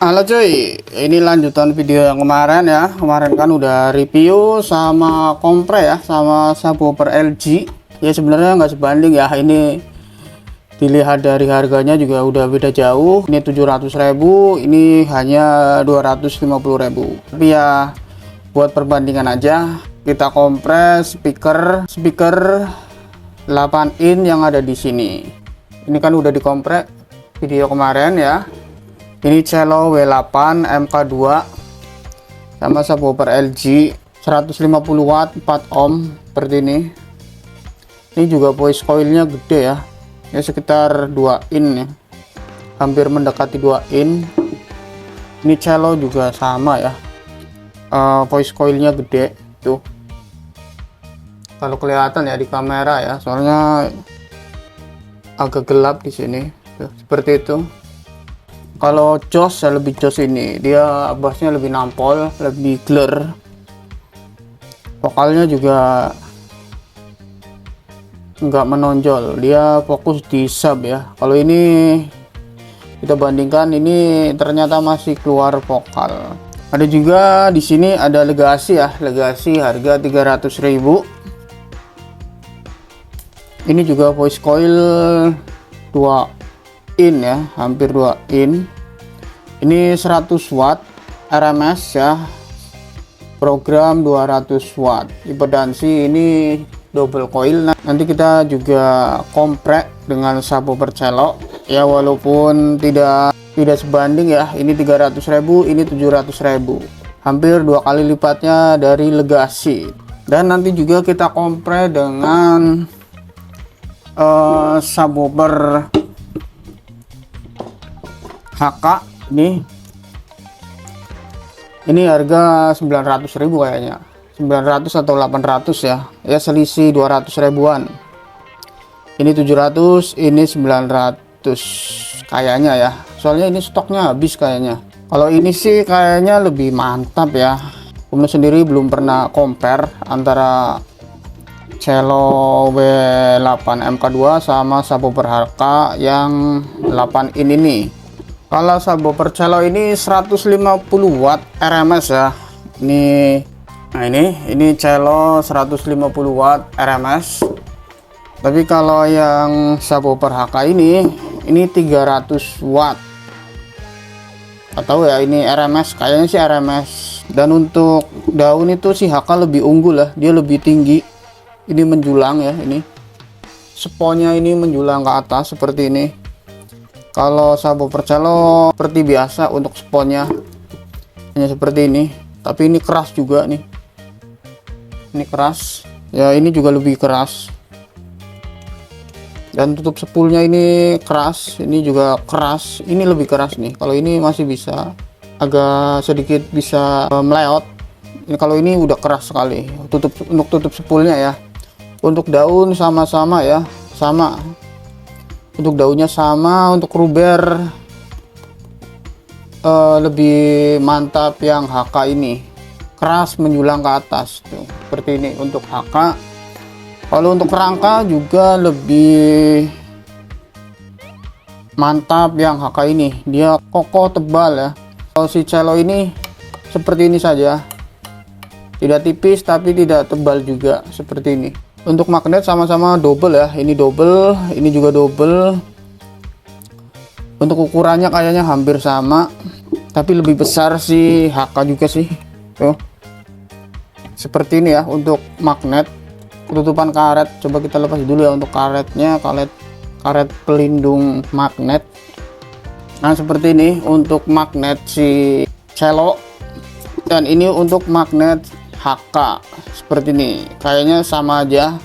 Halo cuy, ini lanjutan video yang kemarin ya. Kemarin kan udah review sama kompre ya, sama subwoofer LG. Ya sebenarnya nggak sebanding ya. Ini dilihat dari harganya juga udah beda jauh. Ini 700.000, ini hanya 250.000. Tapi ya buat perbandingan aja, kita kompres speaker 8 in yang ada di sini. Ini kan udah dikomprek video kemarin ya. Ini cello W8 MK2 sama subwoofer LG 150 watt 4 ohm seperti ini. Ini juga voice coilnya gede ya. Ini sekitar 2 in ya. Hampir mendekati 2 in. Ini cello juga sama ya. Voice coilnya gede tuh. Kalau kelihatan ya di kamera ya, soalnya agak gelap di sini. Tuh, seperti itu. Kalau jos ya lebih jos, ini dia bassnya lebih nampol, lebih clear. Vokalnya juga nggak menonjol, dia fokus di sub ya. Kalau ini kita bandingkan, ini ternyata masih keluar vokal. Ada juga di sini ada Legacy ya, Legacy harga 300.000. Ini juga voice coil 2 in ya, hampir 2 in. Ini 100 watt RMS ya, program 200 watt. Impedansi ini double coil. Nanti kita juga komprek dengan subwoofer cello ya, walaupun tidak sebanding ya. Ini 300.000, ini 700.000, hampir 2 kali lipatnya dari Legacy. Dan nanti juga kita komprek dengan subwoofer HK ini harga 900.000 kayaknya, 900 atau 800 ya, selisih 200 ribuan. Ini 700, ini 900 kayaknya ya, soalnya ini stoknya habis kayaknya. Kalau ini sih kayaknya lebih mantap ya. Kamu sendiri belum pernah compare antara cello W8 MK2 sama subwoofer HK yang 8 in ini. Kalau subwoofer cello ini 150 watt RMS ya. Nah ini cello 150 watt RMS. Tapi kalau yang subwoofer HK ini 300 watt. Atau ya ini RMS, kayaknya sih RMS. Dan untuk daun itu si HK lebih unggul lah, dia lebih tinggi. Ini menjulang ya, ini sponnya ini menjulang ke atas seperti ini. Kalau subwoofer cello seperti biasa untuk sponnya hanya seperti ini, tapi ini keras juga nih. Ini keras ya, ini juga lebih keras. Dan tutup spoolnya ini keras, ini juga keras, ini lebih keras nih. Kalau ini masih bisa agak sedikit bisa meleot. Ini kalau ini udah keras sekali. Untuk tutup spoolnya ya. Untuk daun sama-sama ya, sama. Untuk daunnya sama, untuk rubber lebih mantap yang HK ini, keras menjulang ke atas tuh, seperti ini untuk HK. Kalau untuk rangka juga lebih mantap yang HK ini, dia kokoh tebal ya. Kalau si cello ini seperti ini saja, tidak tipis tapi tidak tebal juga, seperti ini. Untuk magnet sama-sama double ya, ini double, ini juga double. Untuk ukurannya kayaknya hampir sama, tapi lebih besar si HK juga sih. Tuh. Seperti ini ya untuk magnet. Tutupan karet, coba kita lepas dulu ya untuk karetnya, karet pelindung magnet. Nah, seperti ini untuk magnet si cello. Dan ini untuk magnet HK seperti ini, kayaknya sama aja,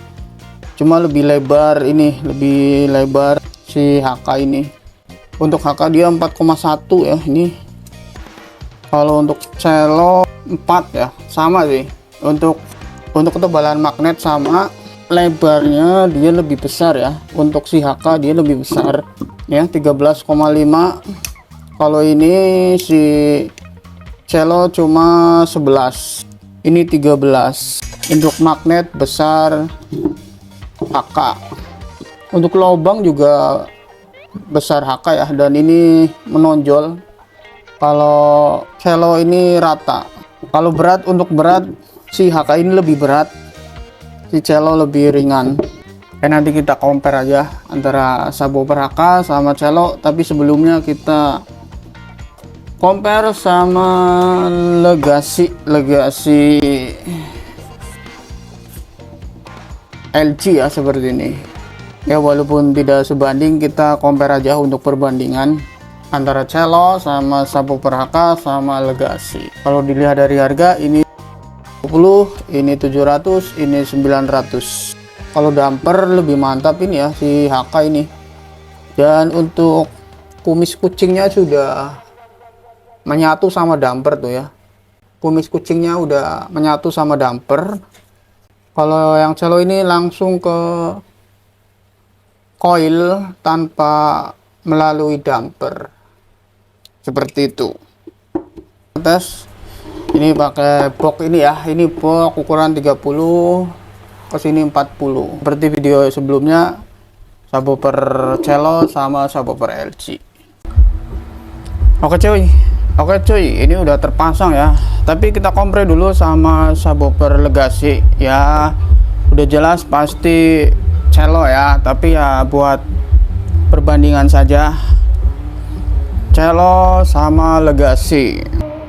cuma lebih lebar, ini lebih lebar si HK ini. Untuk HK dia 4,1 ya ini. Kalau untuk cello 4 ya, sama sih. Untuk ketebalan magnet sama, lebarnya dia lebih besar ya. Untuk si HK dia lebih besar ya, 13,5. Kalau ini si cello cuma 11. Ini 13. Untuk magnet besar HK. Untuk lubang juga besar HK ya, dan ini menonjol Kalau cello ini rata. Kalau berat, untuk berat si HK ini lebih berat, si cello lebih ringan. Nanti kita compare aja antara subwoofer HK sama cello, tapi sebelumnya kita compare sama Legacy LG ya, seperti ini ya. Walaupun tidak sebanding, kita compare aja untuk perbandingan antara cello sama subwoofer HK sama Legacy. Kalau dilihat dari harga, ini 20, ini 700, ini 900. Kalau damper lebih mantap ini ya, si HK ini. Dan untuk kumis kucingnya sudah menyatu sama damper tuh ya. Kumis kucingnya udah menyatu sama damper. Kalau yang cello ini langsung ke coil tanpa melalui damper, seperti itu. Tes ini pakai box ini ya, ini box ukuran 30 ke sini 40, seperti video sebelumnya subwoofer cello sama subwoofer LG. Oke cuy, ini udah terpasang ya, tapi kita compare dulu sama subwoofer Legacy ya. Udah jelas pasti cello ya, tapi ya buat perbandingan saja, cello sama Legacy.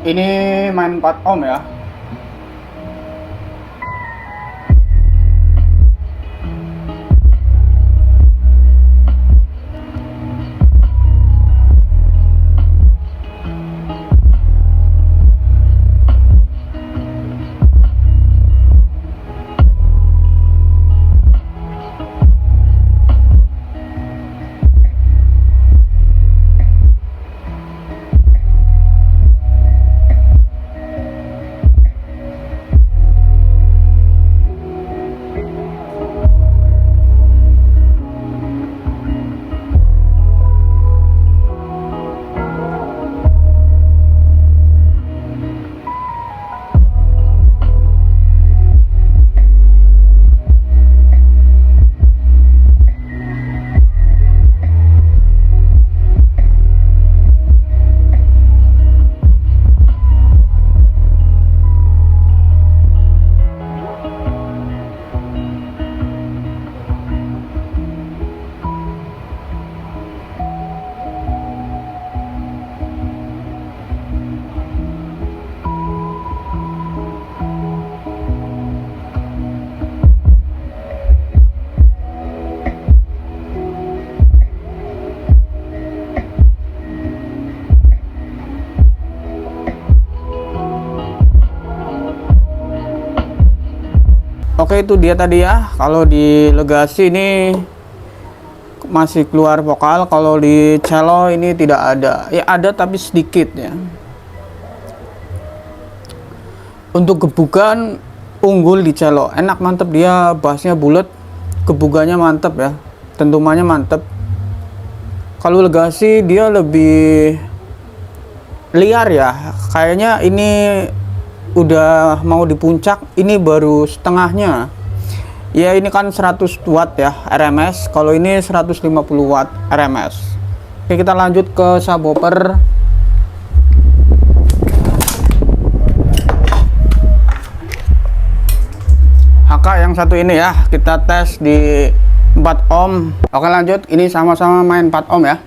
Ini main 4 ohm ya. Oke, itu dia tadi ya. Kalau di Legacy ini masih keluar vokal, kalau di cello ini tidak ada. Ya ada tapi sedikit ya. Untuk gebukan unggul di cello, enak, mantep, dia bassnya bulat, gebukannya mantep ya, dentumannya mantep. Kalau Legacy dia lebih liar ya, kayaknya ini udah mau di puncak, ini baru setengahnya ya. Ini kan 100 watt ya RMS, kalau ini 150 watt RMS. Oke, kita lanjut ke subwoofer. HK yang satu ini ya, kita tes di 4 ohm. Oke, lanjut, ini sama-sama main 4 ohm ya.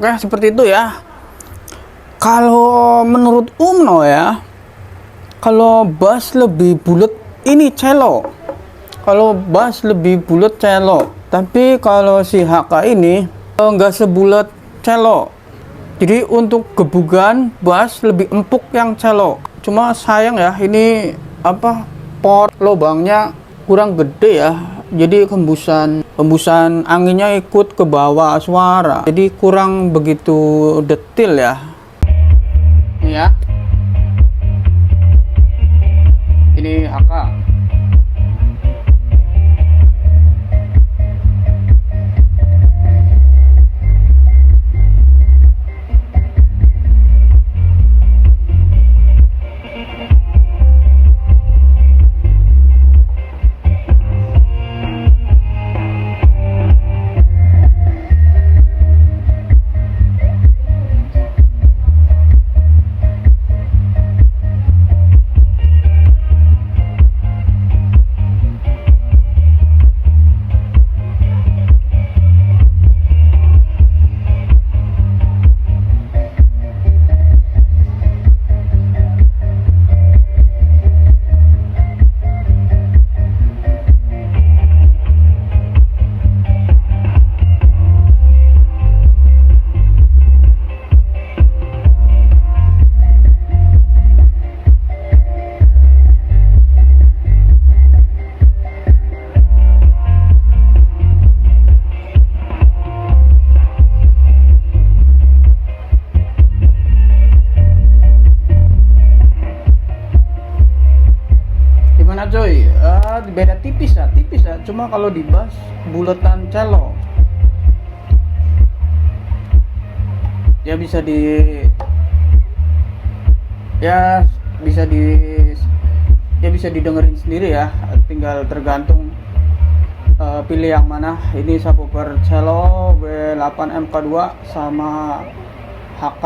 Oke, seperti itu ya. Kalau menurut Umno ya, kalau bass lebih bulat ini cello. Kalau bass lebih bulat cello. Tapi kalau si HK ini nggak sebulat cello. Jadi untuk gebugan bass lebih empuk yang cello. Cuma sayang ya, ini port lubangnya kurang gede ya. Jadi hembusan anginnya ikut ke bawah suara. Jadi kurang begitu detail ya. Ini ya. Ini HK. Coy, beda tipis ya, cuma kalau di bass buletan cello ya bisa didengerin sendiri ya, tinggal tergantung pilih yang mana. Ini subwoofer cello W8 MK2 sama HK,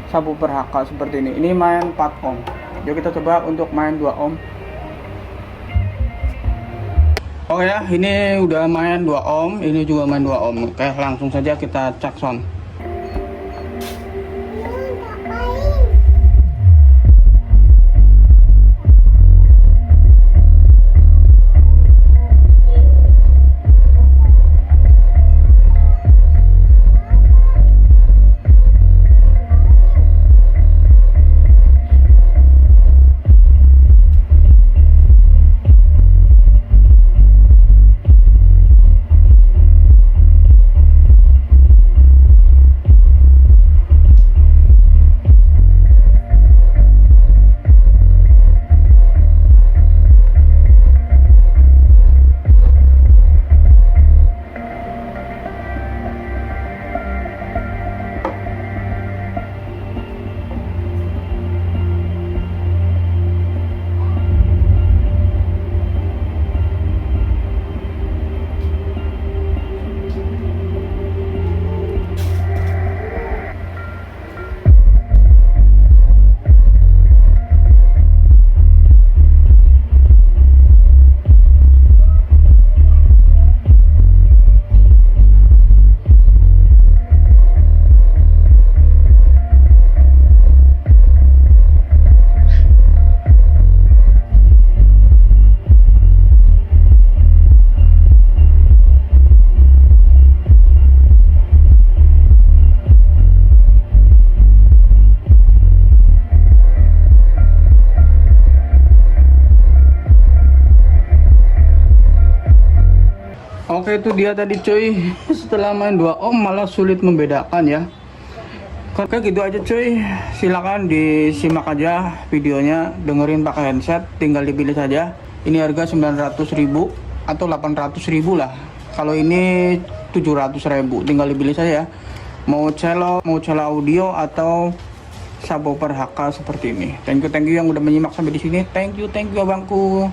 subwoofer HK seperti ini. Ini main 4 ohm. Yuk kita coba untuk main 2 ohm. Oke ya, ini udah main 2 ohm, ini juga main 2 ohm. Oke, langsung saja kita cek sound. Oke, itu dia tadi cuy. Setelah main 2 ohm malah sulit membedakan ya. Oke, gitu aja cuy. Silakan disimak aja videonya, dengerin pakai headset, tinggal dipilih saja. Ini harga 900.000 atau 800.000 lah. Kalau ini 700.000, tinggal dipilih saja. Mau cello audio atau subwoofer HK seperti ini. Thank you yang udah menyimak sampai di sini. Thank you abangku.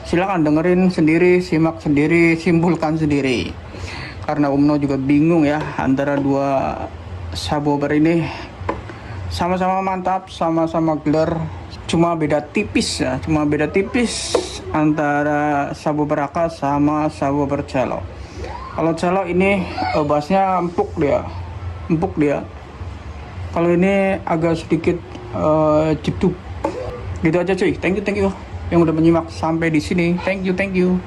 Silakan dengerin sendiri, simak sendiri, simpulkan sendiri. Karena Umno juga bingung ya antara dua subwoofer ini. Sama-sama mantap, sama-sama gelar, cuma beda tipis ya, antara subwoofer HK sama subwoofer cello. Kalau cello ini bassnya empuk dia, empuk dia. Kalau ini agak sedikit ciptu. Gitu aja cuy. Thank you yang udah menyimak sampai di sini. Thank you.